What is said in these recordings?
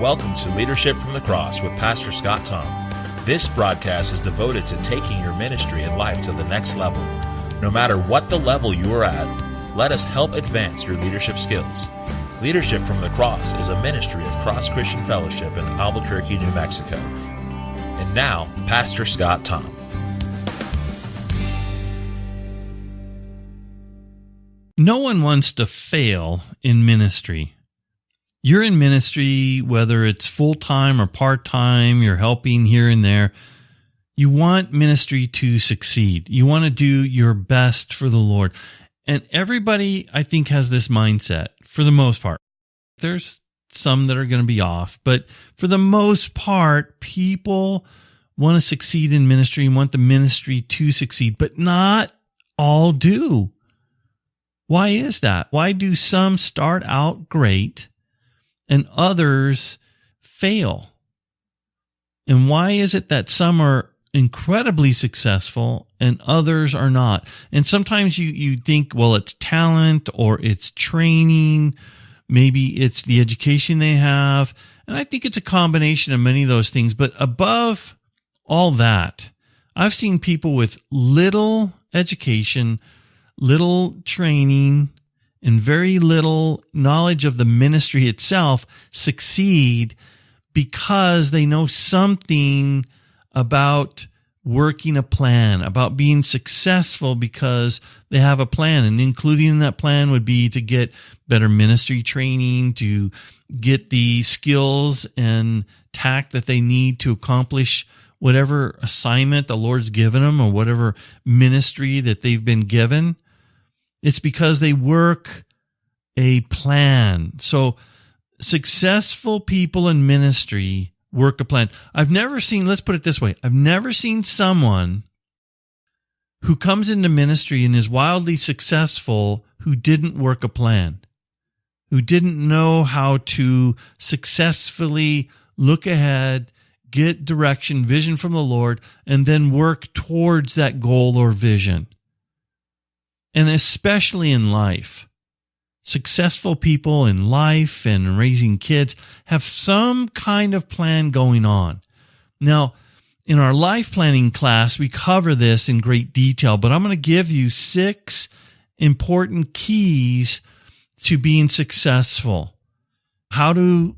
Welcome to Leadership from the Cross with Pastor Scott Thom. This broadcast is devoted to taking your ministry and life to the next level. No matter what the level you are at, let us help advance your leadership skills. Leadership from the Cross is a ministry of Cross Christian Fellowship in Albuquerque, New Mexico. And now, Pastor Scott Thom. No one wants to fail in ministry. You're in ministry, whether it's full-time or part-time, you're helping here and there. You want ministry to succeed. You want to do your best for the Lord. And everybody, I think, has this mindset for the most part. There's some that are going to be off, but for the most part, people want to succeed in ministry and want the ministry to succeed, but not all do. Why is that? Why do some start out great and others fail? And why is it that some are incredibly successful and others are not? And sometimes you think, well, it's talent or it's training. Maybe it's the education they have. And I think it's a combination of many of those things. But above all that, I've seen people with little education, little training, and very little knowledge of the ministry itself succeed because they know something about working a plan, about being successful because they have a plan. And including in that plan would be to get better ministry training, to get the skills and tact that they need to accomplish whatever assignment the Lord's given them or whatever ministry that they've been given. It's because they work a plan. So successful people in ministry work a plan. I've never seen, let's put it this way, I've never seen someone who comes into ministry and is wildly successful who didn't work a plan, who didn't know how to successfully look ahead, get direction, vision from the Lord, and then work towards that goal or vision. And especially in life, successful people in life and raising kids have some kind of plan going on. Now, in our life planning class, we cover this in great detail, but I'm going to give you 6 important keys to being successful. How do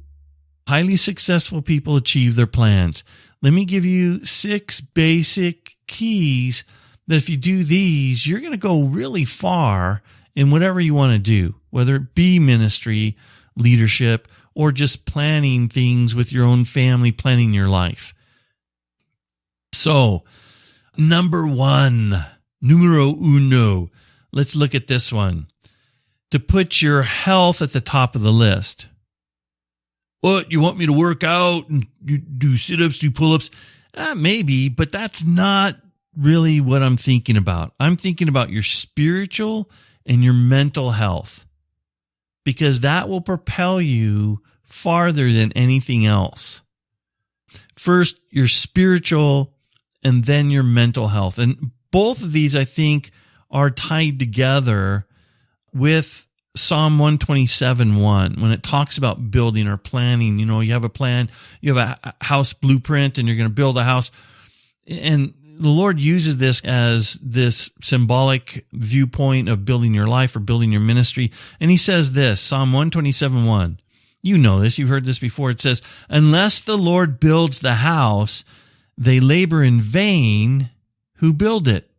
highly successful people achieve their plans? Let me give you 6 basic keys that if you do these, you're going to go really far in whatever you want to do, whether it be ministry, leadership, or just planning things with your own family, planning your life. So, number 1, numero uno, let's look at this one. To put your health at the top of the list. What, you want me to work out and do sit-ups, do pull-ups? Maybe, but that's not really what I'm thinking about. I'm thinking about your spiritual and your mental health, because that will propel you farther than anything else. First, your spiritual and then your mental health. And both of these, I think, are tied together with Psalm 127:1, when it talks about building or planning. You know, you have a plan, you have a house blueprint, and you're going to build a house. And the Lord uses this as this symbolic viewpoint of building your life or building your ministry. And he says this, Psalm 127:1. You know this, you've heard this before. It says, unless the Lord builds the house, they labor in vain who build it.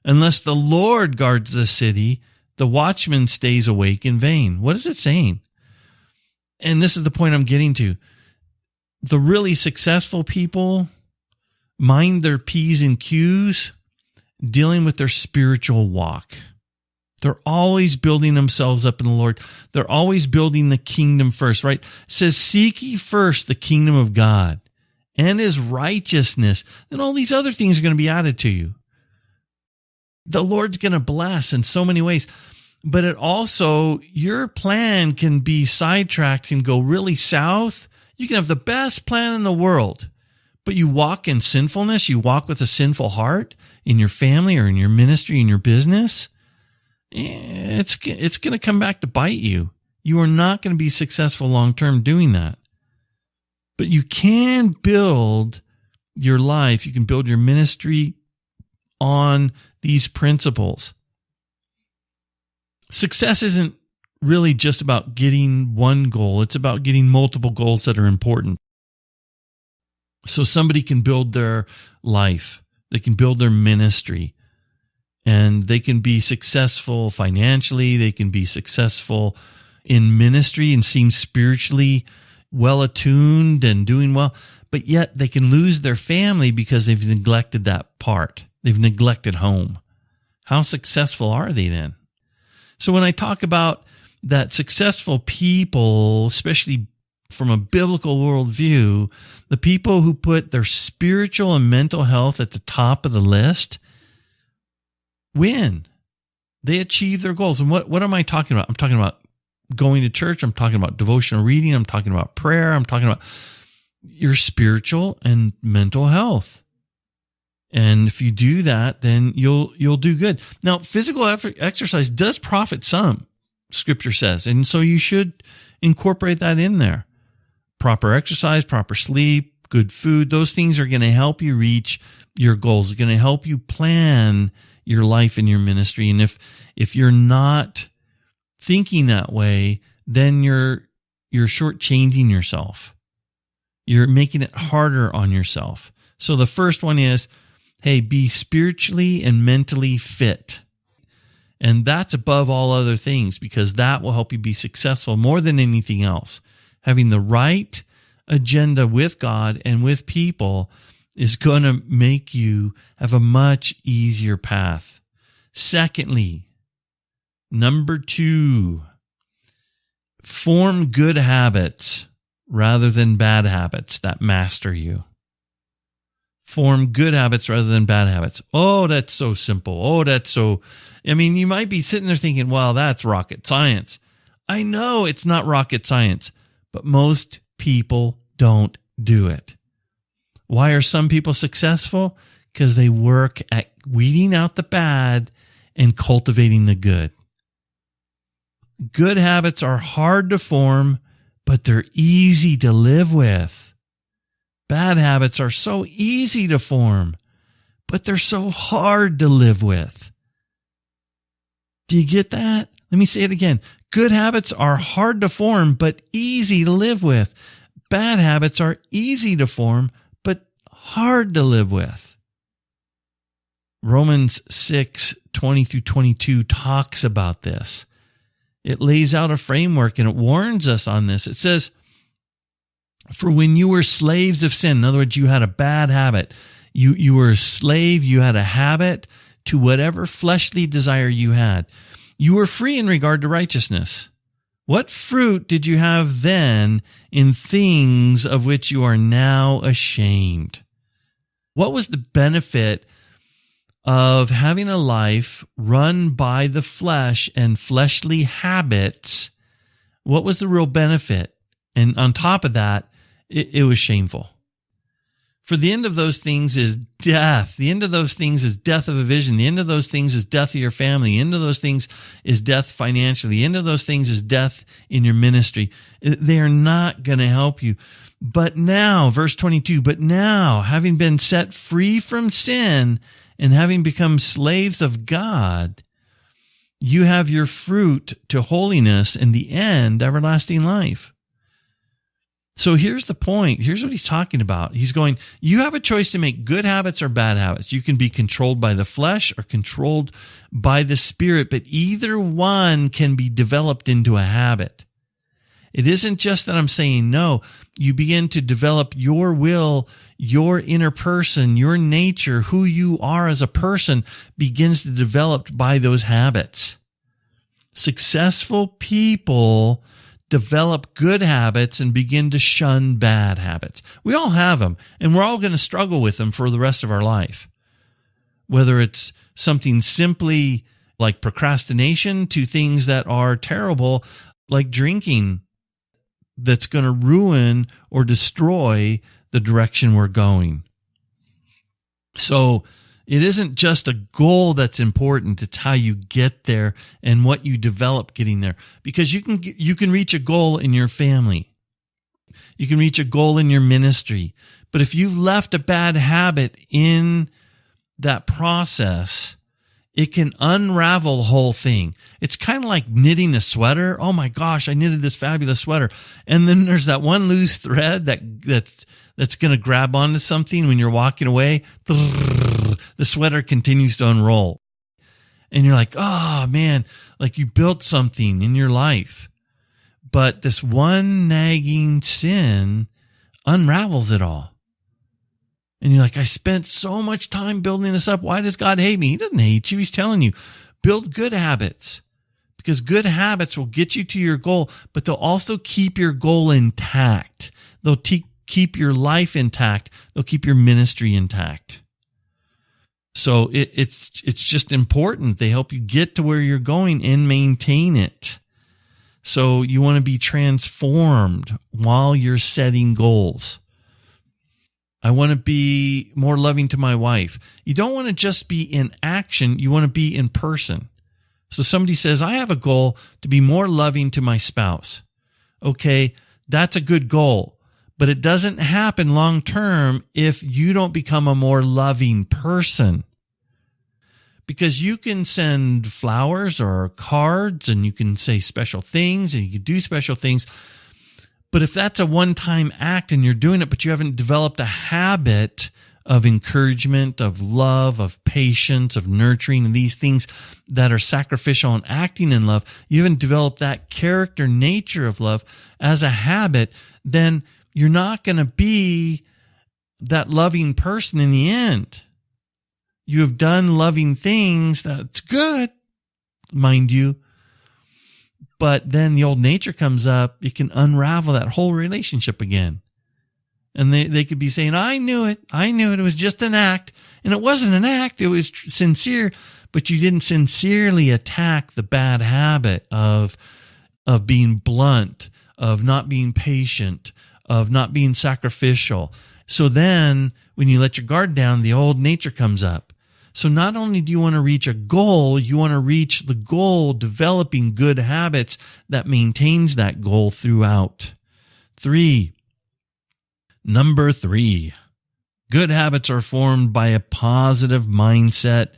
Unless the Lord guards the city, the watchman stays awake in vain. What is it saying? And this is the point I'm getting to. The really successful people mind their P's and Q's, dealing with their spiritual walk. They're always building themselves up in the Lord. They're always building the kingdom first, right? It says, seek ye first the kingdom of God and his righteousness. Then all these other things are going to be added to you. The Lord's going to bless in so many ways. But it also, your plan can be sidetracked, can go really south. You can have the best plan in the world, but you walk in sinfulness, you walk with a sinful heart in your family or in your ministry, in your business, it's going to come back to bite you. You are not going to be successful long-term doing that. But you can build your life, you can build your ministry on these principles. Success isn't really just about getting one goal. It's about getting multiple goals that are important. So somebody can build their life, they can build their ministry, and they can be successful financially, they can be successful in ministry and seem spiritually well attuned and doing well, but yet they can lose their family because they've neglected that part. They've neglected home. How successful are they then? So when I talk about that successful people, especially from a biblical worldview, the people who put their spiritual and mental health at the top of the list win. They achieve their goals. And what am I talking about? I'm talking about going to church. I'm talking about devotional reading. I'm talking about prayer. I'm talking about your spiritual and mental health. And if you do that, then you'll do good. Now, physical exercise does profit some, Scripture says. And so you should incorporate that in there. Proper exercise, proper sleep, good food, those things are going to help you reach your goals. They're going to help you plan your life and your ministry. And if you're not thinking that way, then you're shortchanging yourself. You're making it harder on yourself. So the first one is, hey, be spiritually and mentally fit. And that's above all other things, because that will help you be successful more than anything else. Having the right agenda with God and with people is going to make you have a much easier path. Secondly, number 2, form good habits rather than bad habits that master you. Form good habits rather than bad habits. Oh, that's so simple. You might be sitting there thinking, well, that's rocket science. I know it's not rocket science, but most people don't do it. Why are some people successful? Because they work at weeding out the bad and cultivating the good. Good habits are hard to form, but they're easy to live with. Bad habits are so easy to form, but they're so hard to live with. Do you get that? Let me say it again. Good habits are hard to form, but easy to live with. Bad habits are easy to form, but hard to live with. Romans 6:20-22 talks about this. It lays out a framework and it warns us on this. It says, for when you were slaves of sin, in other words, you had a bad habit. You were a slave, you had a habit to whatever fleshly desire you had. You were free in regard to righteousness. What fruit did you have then in things of which you are now ashamed? What was the benefit of having a life run by the flesh and fleshly habits? What was the real benefit? And on top of that, it was shameful. For the end of those things is death. The end of those things is death of a vision. The end of those things is death of your family. The end of those things is death financially. The end of those things is death in your ministry. They are not going to help you. But now, verse 22, but now, having been set free from sin and having become slaves of God, you have your fruit to holiness and the end, everlasting life. So here's the point. Here's what he's talking about. He's going, you have a choice to make good habits or bad habits. You can be controlled by the flesh or controlled by the Spirit, but either one can be developed into a habit. It isn't just that I'm saying no. You begin to develop your will, your inner person, your nature, who you are as a person begins to develop by those habits. Successful people develop good habits and begin to shun bad habits. We all have them, and we're all going to struggle with them for the rest of our life. Whether it's something simply like procrastination to things that are terrible, like drinking, that's going to ruin or destroy the direction we're going. So it isn't just a goal that's important. It's how you get there and what you develop getting there. Because you can reach a goal in your family. You can reach a goal in your ministry. But if you've left a bad habit in that process, it can unravel the whole thing. It's kind of like knitting a sweater. Oh my gosh, I knitted this fabulous sweater. And then there's that one loose thread that's going to grab onto something when you're walking away. The sweater continues to unroll. And you're like, oh man, like you built something in your life. But this one nagging sin unravels it all. And you're like, I spent so much time building this up. Why does God hate me? He doesn't hate you. He's telling you, build good habits, because good habits will get you to your goal, but they'll also keep your goal intact. They'll keep your life intact. They'll keep your ministry intact. So it's just important. They help you get to where you're going and maintain it. So you want to be transformed while you're setting goals. I want to be more loving to my wife. You don't want to just be in action. You want to be in person. So somebody says, I have a goal to be more loving to my spouse. Okay, that's a good goal, but it doesn't happen long term if you don't become a more loving person. Because you can send flowers or cards and you can say special things and you can do special things. But if that's a one-time act and you're doing it, but you haven't developed a habit of encouragement, of love, of patience, of nurturing, and these things that are sacrificial and acting in love, you haven't developed that character nature of love as a habit, then you're not going to be that loving person in the end. You have done loving things. That's good, mind you. But then the old nature comes up. You can unravel that whole relationship again. And they could be saying, I knew it. It was just an act. And it wasn't an act. It was sincere. But you didn't sincerely attack the bad habit of being blunt, of not being patient, of not being sacrificial. So then when you let your guard down, the old nature comes up. So not only do you want to reach a goal, you want to reach the goal developing good habits that maintains that goal throughout. Number 3, good habits are formed by a positive mindset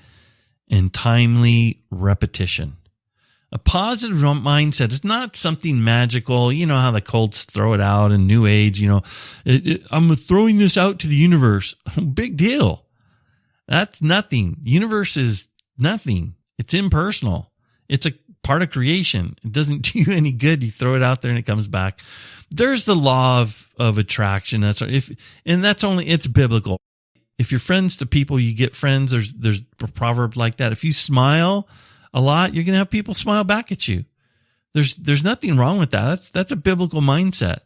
and timely repetition. A positive mindset is not something magical. You know how the cults throw it out in New Age, I'm throwing this out to the universe. Big deal. That's nothing. The universe is nothing. It's impersonal. It's a part of creation. It doesn't do you any good. You throw it out there and it comes back. There's the law of attraction. It's biblical. If you're friends to people, you get friends. There's a proverb like that. If you smile a lot, you're going to have people smile back at you. There's nothing wrong with that. That's a biblical mindset.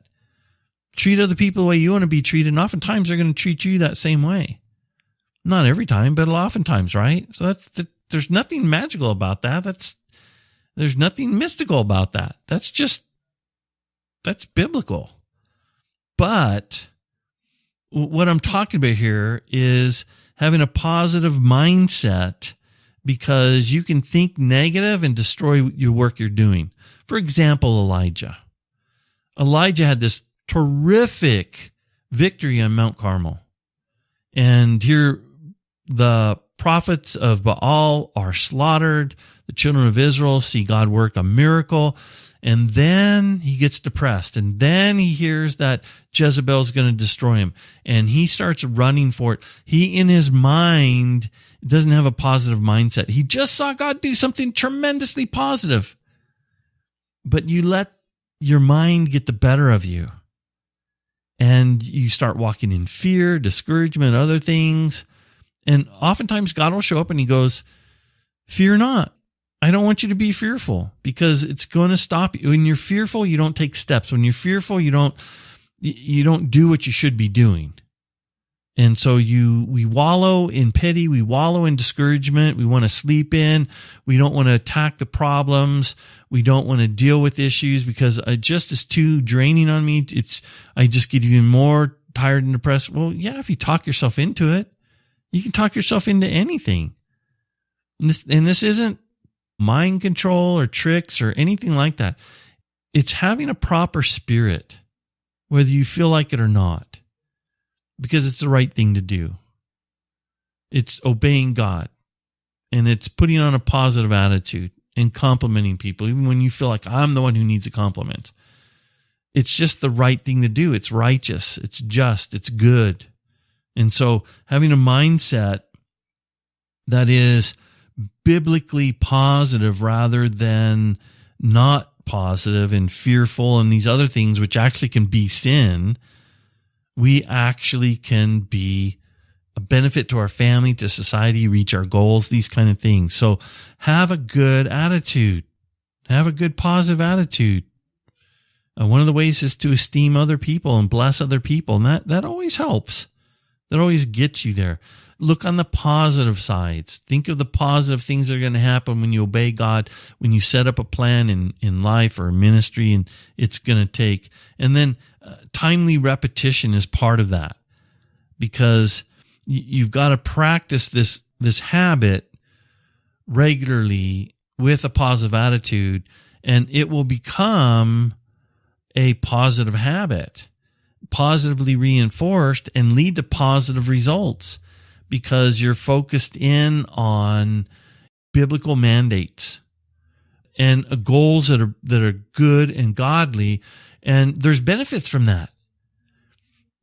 Treat other people the way you want to be treated, and oftentimes they're going to treat you that same way. Not every time, but oftentimes, right? So there's nothing magical about that. There's nothing mystical about that. That's biblical. But what I'm talking about here is having a positive mindset, because you can think negative and destroy your work you're doing. For example, Elijah. Elijah had this terrific victory on Mount Carmel. And here the prophets of Baal are slaughtered. The children of Israel see God work a miracle. And then he gets depressed. And then he hears that Jezebel is going to destroy him. And he starts running for it. He, in his mind, doesn't have a positive mindset. He just saw God do something tremendously positive. But you let your mind get the better of you. And you start walking in fear, discouragement, other things. And oftentimes God will show up and he goes, fear not. I don't want you to be fearful, because it's going to stop you. When you're fearful, you don't take steps. When you're fearful, you don't do what you should be doing. And so we wallow in pity. We wallow in discouragement. We want to sleep in. We don't want to attack the problems. We don't want to deal with issues because it just is too draining on me. I just get even more tired and depressed. Well, yeah, if you talk yourself into it, you can talk yourself into anything. And this isn't mind control or tricks or anything like that. It's having a proper spirit whether you feel like it or not, because it's the right thing to do. It's obeying God, and it's putting on a positive attitude and complimenting people, even when you feel like I'm the one who needs a compliment. It's just the right thing to do. It's righteous. It's just. It's good. And so having a mindset that is biblically positive rather than not positive and fearful and these other things, which actually can be sin, we actually can be a benefit to our family, to society, reach our goals, these kind of things. So have a good attitude. Have a good positive attitude. One of the ways is to esteem other people and bless other people. And that always helps. That always gets you there. Look on the positive sides. Think of the positive things that are going to happen when you obey God, when you set up a plan in life or a ministry, and it's going to take. And then timely repetition is part of that, because you've got to practice this habit regularly with a positive attitude, and it will become a positive habit, positively reinforced, and lead to positive results, because you're focused in on biblical mandates and goals that are good and godly, and there's benefits from that.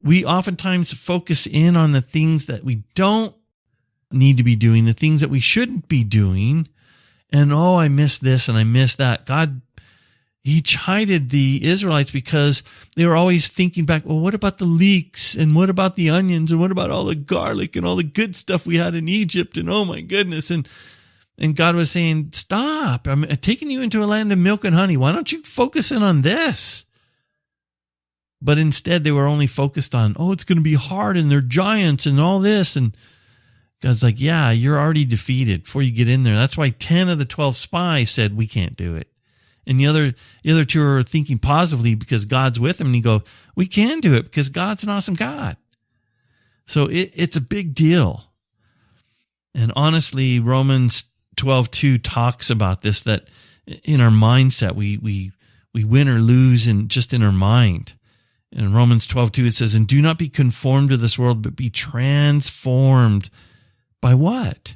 We oftentimes focus in on the things that we don't need to be doing, the things that we shouldn't be doing, and I missed this and I missed that. God, He chided the Israelites because they were always thinking back, well, what about the leeks? And what about the onions? And what about all the garlic and all the good stuff we had in Egypt? And oh my goodness. And God was saying, stop. I'm taking you into a land of milk and honey. Why don't you focus in on this? But instead they were only focused on, it's going to be hard and they're giants and all this. And God's like, yeah, you're already defeated before you get in there. That's why 10 of the 12 spies said, we can't do it. And the other two are thinking positively because God's with them. And you go, we can do it because God's an awesome God. So it's a big deal. And honestly, Romans 12:2 talks about this, that in our mindset, we win or lose just in our mind. In Romans 12:2, it says, and do not be conformed to this world, but be transformed by what?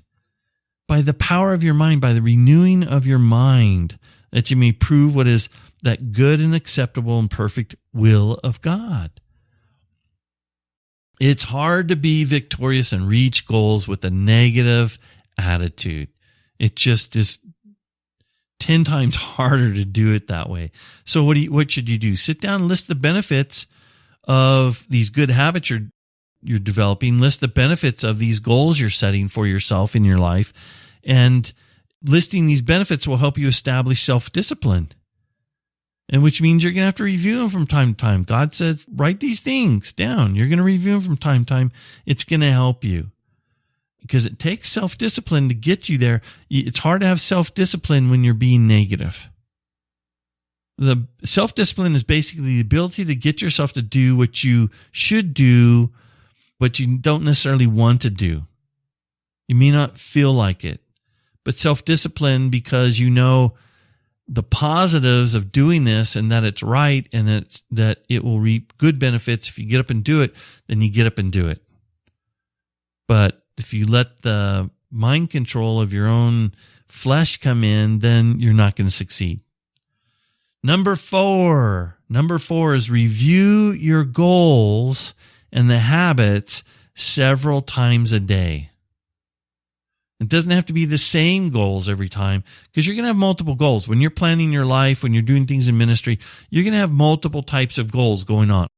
By the power of your mind, by the renewing of your mind, that you may prove what is that good and acceptable and perfect will of God. It's hard to be victorious and reach goals with a negative attitude. It just is 10 times harder to do it that way. So what should you do? Sit down and list the benefits of these good habits you're developing. List the benefits of these goals you're setting for yourself in your life, and listing these benefits will help you establish self-discipline, and which means you're going to have to review them from time to time. God says, write these things down. You're going to review them from time to time. It's going to help you because it takes self-discipline to get you there. It's hard to have self-discipline when you're being negative. The self-discipline is basically the ability to get yourself to do what you should do, but you don't necessarily want to do. You may not feel like it. But self-discipline, because you know the positives of doing this and that it's right and that it will reap good benefits. If you get up and do it, then you get up and do it. But if you let the mind control of your own flesh come in, then you're not going to succeed. Number four is review your goals and the habits several times a day. It doesn't have to be the same goals every time, because you're going to have multiple goals. When you're planning your life, when you're doing things in ministry, you're going to have multiple types of goals going on.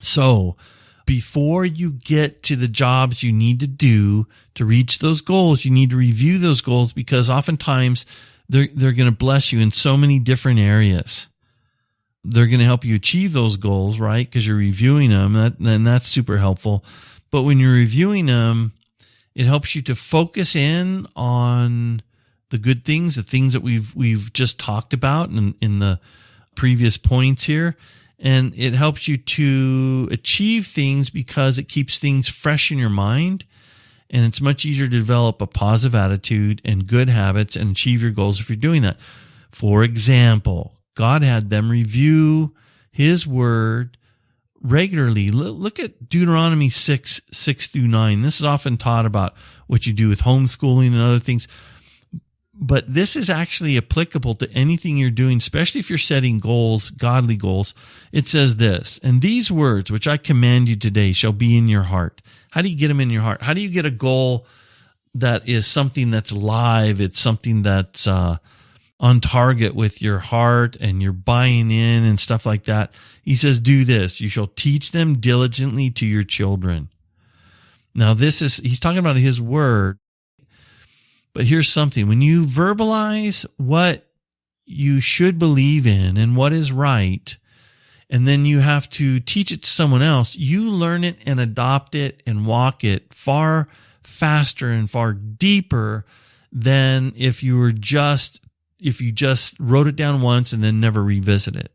So before you get to the jobs you need to do to reach those goals, you need to review those goals, because oftentimes they're going to bless you in so many different areas. They're going to help you achieve those goals, right? Because you're reviewing them, and that's super helpful. But when you're reviewing them, it helps you to focus in on the good things, the things that we've just talked about in the previous points here. And it helps you to achieve things because it keeps things fresh in your mind. And it's much easier to develop a positive attitude and good habits and achieve your goals if you're doing that. For example, God had them review his word regularly. Look at Deuteronomy 6:6-9. This is often taught about what you do with homeschooling and other things. But this is actually applicable to anything you're doing, especially if you're setting goals, godly goals. It says this, and these words which I command you today shall be in your heart. How do you get them in your heart? How do you get a goal that is something that's live? It's something that's on target with your heart and you're buying in and stuff like that. He says, do this. You shall teach them diligently to your children. Now he's talking about his word. But here's something. When you verbalize what you should believe in and what is right, and then you have to teach it to someone else, you learn it and adopt it and walk it far faster and far deeper than if you just wrote it down once and then never revisit it.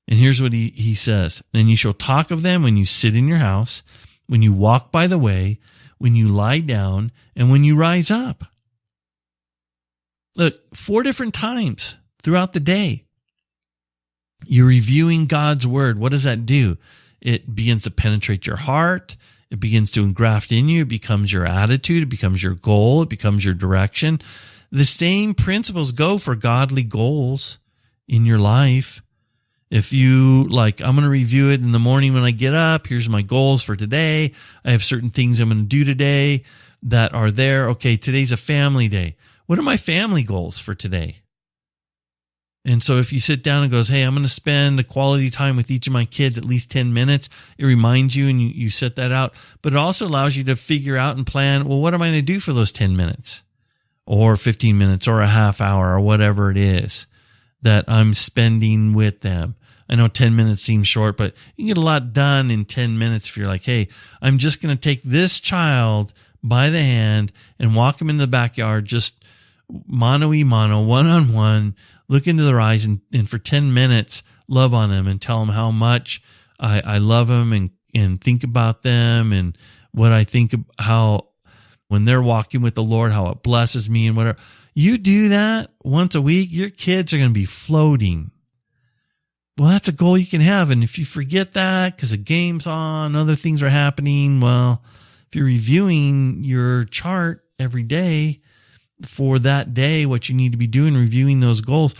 And here's what he says. Then you shall talk of them when you sit in your house, when you walk by the way, when you lie down, and when you rise up. Look, 4 different times throughout the day, you're reviewing God's word. What does that do? It begins to penetrate your heart. It begins to engraft in you. It becomes your attitude. It becomes your goal. It becomes your direction. The same principles go for godly goals in your life. If you I'm going to review it in the morning when I get up. Here's my goals for today. I have certain things I'm going to do today that are there. Okay, today's a family day. What are my family goals for today? And so if you sit down and goes, hey, I'm going to spend a quality time with each of my kids, at least 10 minutes, it reminds you and you set that out. But it also allows you to figure out and plan, well, what am I going to do for those 10 minutes or 15 minutes or a half hour or whatever it is that I'm spending with them? I know 10 minutes seems short, but you can get a lot done in 10 minutes if you're like, hey, I'm just going to take this child by the hand and walk him into the backyard, just mano a mano, one-on-one, look into their eyes and for 10 minutes, love on them and tell them how much I love them and think about them and what I think of how when they're walking with the Lord, how it blesses me and whatever. You do that once a week, your kids are going to be floating. Well, that's a goal you can have. And if you forget that because a game's on, other things are happening, well, if you're reviewing your chart every day for that day, what you need to be doing, reviewing those goals,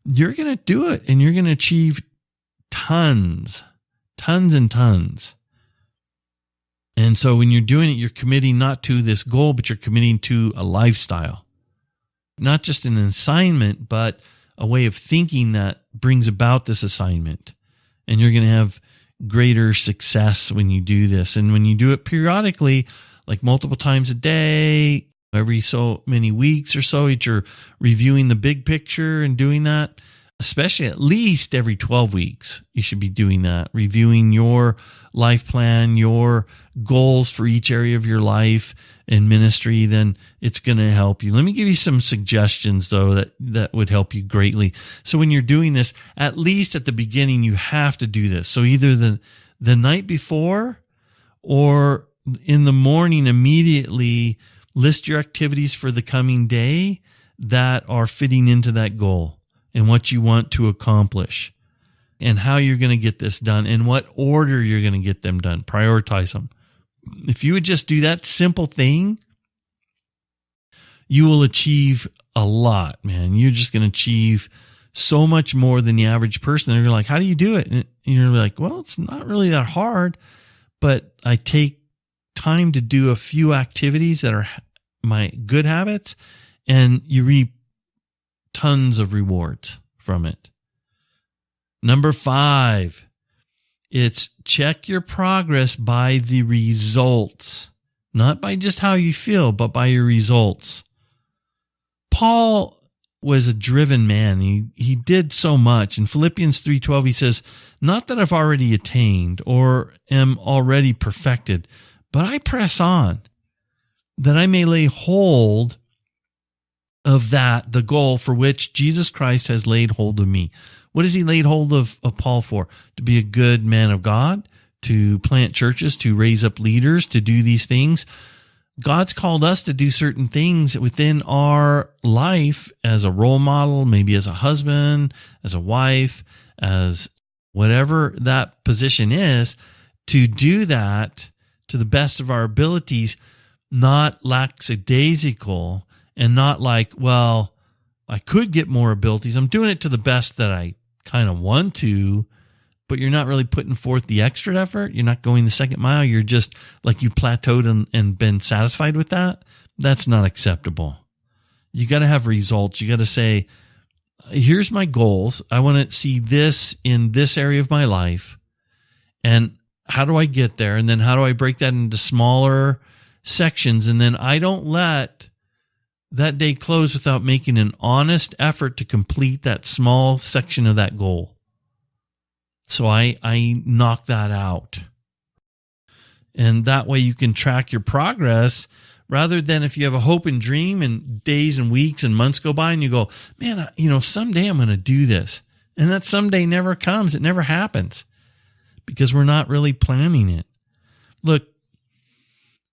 you're going to do it and you're going to achieve tons and tons. And so when you're doing it, you're committing not to this goal, but you're committing to a lifestyle, not just an assignment, but a way of thinking that brings about this assignment. And you're going to have greater success when you do this. And when you do it periodically, like multiple times a day, every so many weeks or so, that you're reviewing the big picture and doing that, especially at least every 12 weeks, you should be doing that, reviewing your life plan, your goals for each area of your life and ministry, then it's going to help you. Let me give you some suggestions, though, that would help you greatly. So when you're doing this, at least at the beginning, you have to do this. So either the night before or in the morning immediately, list your activities for the coming day that are fitting into that goal and what you want to accomplish and how you're going to get this done and what order you're going to get them done. Prioritize them. If you would just do that simple thing, you will achieve a lot, man. You're just going to achieve so much more than the average person. And you're like, how do you do it? And you're like, well, it's not really that hard, but I take time to do a few activities that are my good habits, and you reap tons of rewards from it. Number 5, it's check your progress by the results, not by just how you feel, but by your results. Paul was a driven man. He did so much. In Philippians 3:12, he says, not that I've already attained or am already perfected, but I press on, that I may lay hold of the goal for which Jesus Christ has laid hold of me. What has he laid hold of Paul for? To be a good man of God, to plant churches, to raise up leaders, to do these things. God's called us to do certain things within our life as a role model, maybe as a husband, as a wife, as whatever that position is, to do that to the best of our abilities, not lackadaisical and not like, well, I could get more abilities. I'm doing it to the best that I kind of want to, but you're not really putting forth the extra effort. You're not going the second mile. You're just like you plateaued and been satisfied with that. That's not acceptable. You got to have results. You got to say, here's my goals. I want to see this in this area of my life. And how do I get there? And then how do I break that into smaller sections? And then I don't let that day close without making an honest effort to complete that small section of that goal. So I knock that out. And that way you can track your progress rather than if you have a hope and dream and days and weeks and months go by and you go, man, someday I'm going to do this. And that someday never comes. It never happens because we're not really planning it. Look,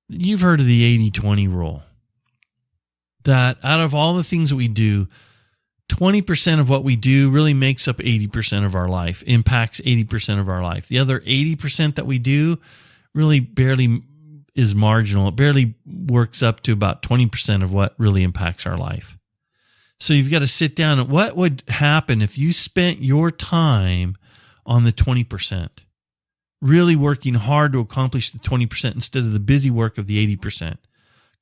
you've heard of the 80-20 rule. That out of all the things that we do, 20% of what we do really makes up 80% of our life, impacts 80% of our life. The other 80% that we do really barely is marginal. It barely works up to about 20% of what really impacts our life. So you've got to sit down and what would happen if you spent your time on the 20%, really working hard to accomplish the 20% instead of the busy work of the 80%.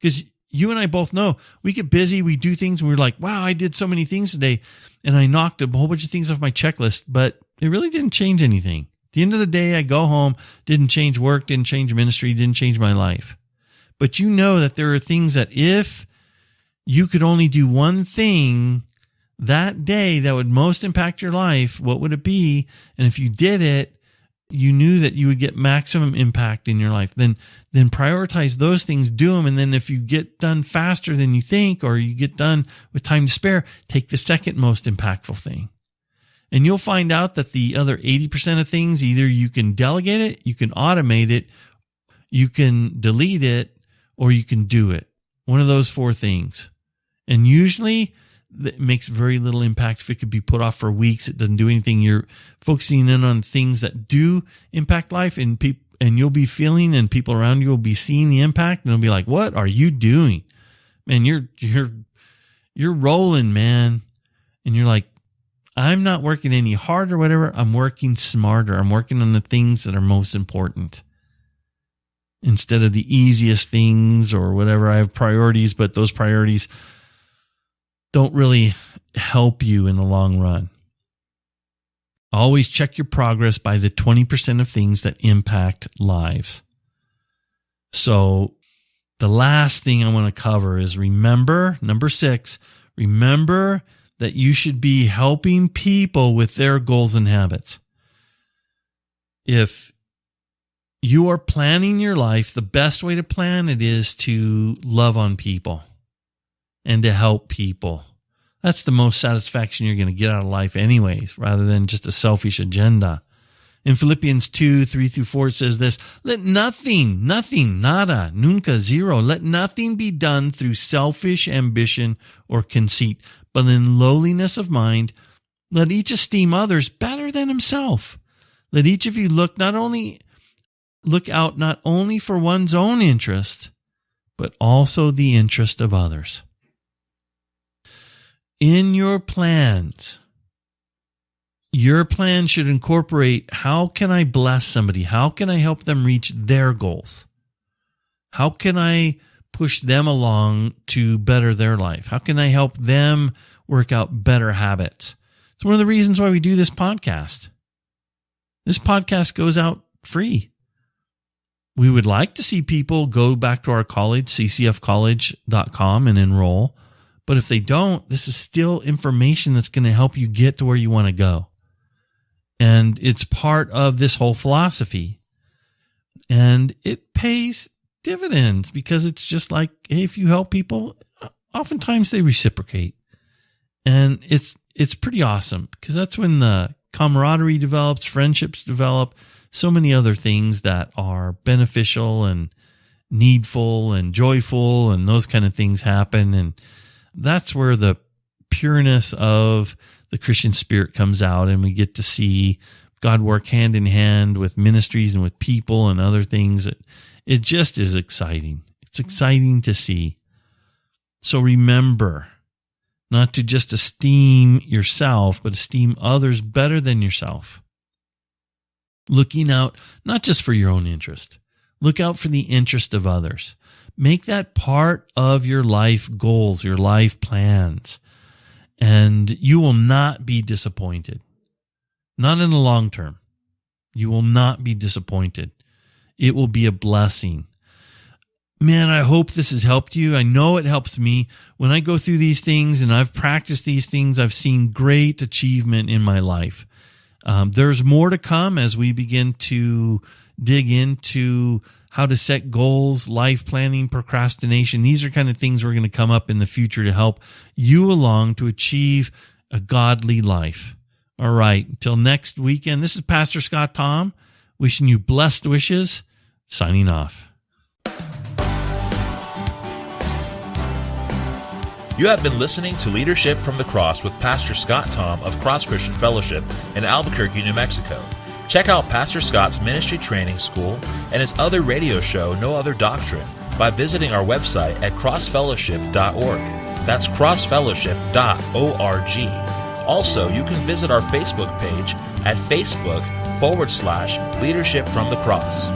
Because you and I both know we get busy, we do things, and we're like, wow, I did so many things today, and I knocked a whole bunch of things off my checklist, but it really didn't change anything. At the end of the day, I go home, didn't change work, didn't change ministry, didn't change my life. But you know that there are things that if you could only do one thing that day that would most impact your life, what would it be? And if you did it, you knew that you would get maximum impact in your life. Then prioritize those things, do them. And then if you get done faster than you think, or you get done with time to spare, take the second most impactful thing. And you'll find out that the other 80% of things, either you can delegate it, you can automate it, you can delete it, or you can do it. One of those four things. And usually that makes very little impact. If it could be put off for weeks, it doesn't do anything. You're focusing in on things that do impact life, and you'll be feeling, and people around you will be seeing the impact, and they'll be like, "What are you doing, man? You're rolling, man." And you're like, "I'm not working any harder, or whatever. I'm working smarter. I'm working on the things that are most important instead of the easiest things or whatever. I have priorities, but those priorities don't really help you in the long run." Always check your progress by the 20% of things that impact lives. So the last thing I want to cover is remember, number 6, remember that you should be helping people with their goals and habits. If you are planning your life, the best way to plan it is to love on people and to help people. That's the most satisfaction you're going to get out of life anyways, rather than just a selfish agenda. In Philippians 2:3-4, it says this: "Let nothing, nada, nunca, zero, let nothing be done through selfish ambition or conceit, but in lowliness of mind, let each esteem others better than himself. Let each of you look out not only for one's own interest, but also the interest of others." In your plans, your plan should incorporate, how can I bless somebody? How can I help them reach their goals? How can I push them along to better their life? How can I help them work out better habits? It's one of the reasons why we do this podcast. This podcast goes out free. We would like to see people go back to our college, ccfcollege.com, and enroll. But if they don't, this is still information that's going to help you get to where you want to go. And it's part of this whole philosophy. And it pays dividends because it's just like, hey, if you help people, oftentimes they reciprocate. And it's pretty awesome because that's when the camaraderie develops, friendships develop, so many other things that are beneficial and needful and joyful, and those kind of things happen. And that's where the pureness of the Christian spirit comes out, and we get to see God work hand in hand with ministries and with people and other things. It just is exciting. It's exciting to see. So remember not to just esteem yourself, but esteem others better than yourself. Looking out not just for your own interest. Look out for the interest of others. Make that part of your life goals, your life plans, and you will not be disappointed. Not in the long term. You will not be disappointed. It will be a blessing. Man, I hope this has helped you. I know it helps me. When I go through these things and I've practiced these things, I've seen great achievement in my life. There's more to come as we begin to dig into how to set goals, life planning, procrastination. These are kind of things we're going to come up in the future to help you along to achieve a godly life. All right, until next weekend, this is Pastor Scott Thom, wishing you blessed wishes, signing off. You have been listening to Leadership from the Cross with Pastor Scott Thom of Cross Christian Fellowship in Albuquerque, New Mexico. Check out Pastor Scott's ministry training school and his other radio show, No Other Doctrine, by visiting our website at crossfellowship.org. That's crossfellowship.org. Also, you can visit our Facebook page at Facebook.com/Leadership from the Cross.